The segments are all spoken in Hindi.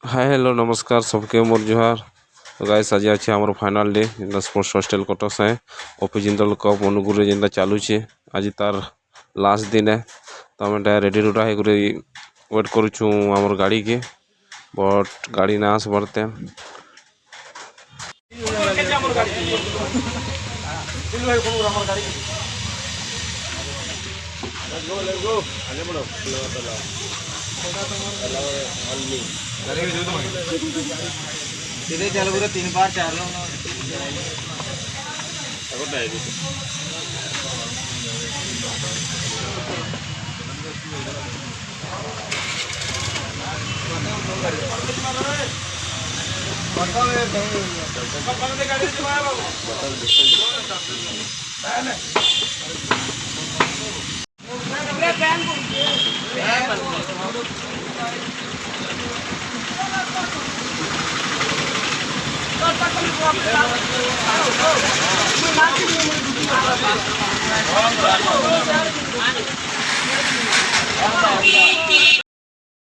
हाय हेलो नमस्कार सबके मोर जुहार। तो गाइस आज अच्छे आम फाइनाल डे जेनता स्पोर्ट्स हॉस्टल कटक से ओपी जिंदल कप अनुगुण जेनता चलुचे आज तार लास्ट दिन है। तो आम रेडी रुडा हो वेट करुचु आमर गाड़ी के बट गाड़ी ना आस बरते सीधे चल पूरा 3 बार 4 लोग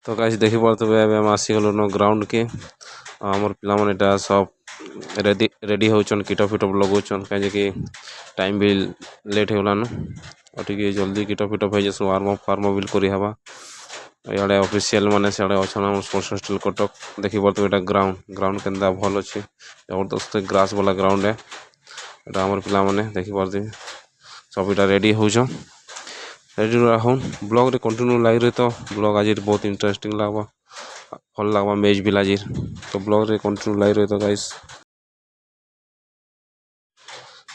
तो गाइस देखी पारे आम आसीगलु ग्राउंड के आमर पिला माने सब रेडी होचन कीटप फिटप लगौन कहीं टाइम भी लेट होगलान और टे जल्दी कीटप फिटप हो जाए वार्म फार्म भी करवा इे ऑफिशियल माने सियाड़े अच्छा स्पोर्ट्स हॉस्टल कटक देखी पारे ये ग्राउंड के भल अच्छे जबरदस्त ग्रास वाला ग्राउंड है यहाँ आमर पिला माने देखी पारे सब इटा रेडी होचन रेडी राखुन ब्लॉग रे कंटिन्यू लाइव रहे तो ब्लॉग आज बहुत इंटरेस्टिंग लगवा भल लगवा मैच भी आज तो ब्लॉग रे कंटिन्यू लाइव रहे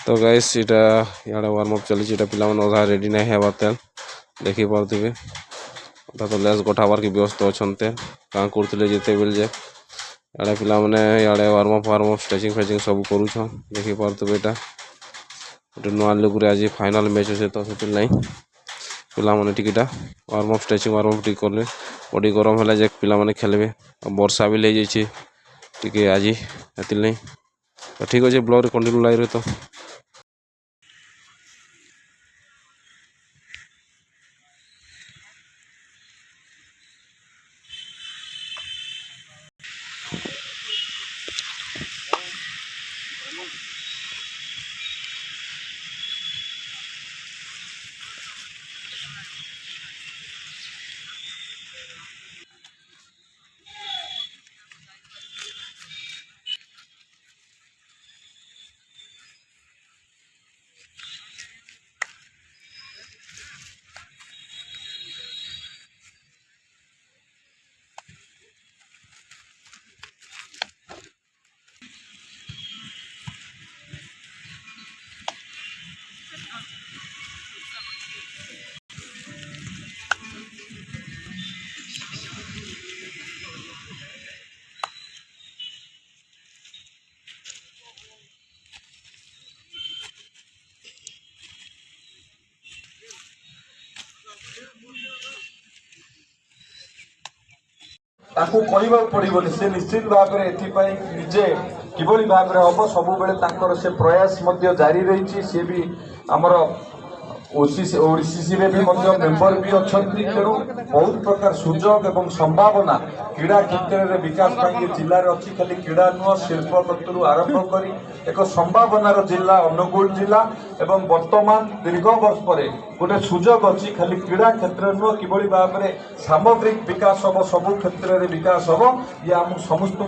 तो गाइस इटा यहाँ वार्म अप चली पिला अधा रेडी नहीं है तेल देखी पारे अधा तो लेस गोठाबार के व्यस्त अच्छा क्या करते जिते बेल जे इे पिला इे वार्म अप स्ट्रेचिंग फेचिंग सब करुन देखी पारे यहाँ गोटे नुआ लुक आज फाइनाल मैच अच्छे तो से पिला माने टिकेटा warm up stretching warm up कले बॉडी गरम है पिला खेलबे वर्षा भी ले जाइए टी आज नहीं तो ठीक अच्छे ब्लॉग कंटिन्यू लाइव तो ताकू कहवाक पड़ोनी से निश्चित भाव में निजे किभली भाव में हम सब से प्रयास जारी रही सी भी आमर ओसीसी रे भी मेंबर भी अच्छा तेणु बहुत प्रकार सुजोग एवं संभावना क्रीड़ा क्षेत्र में विकास जिले में अच्छी खाली क्रीड़ा नुह शिल्प प्रति आरंभ कर एक संभावनार जिला अनुगुल जिला एवं वर्तमान दीर्घ वर्ष पर गोटे सुजोग अच्छी खाली क्रीड़ा क्षेत्र नुह किभली भाव में सामग्रिक विकास हम सबू क्षेत्र में विकास हम ये आम समस्त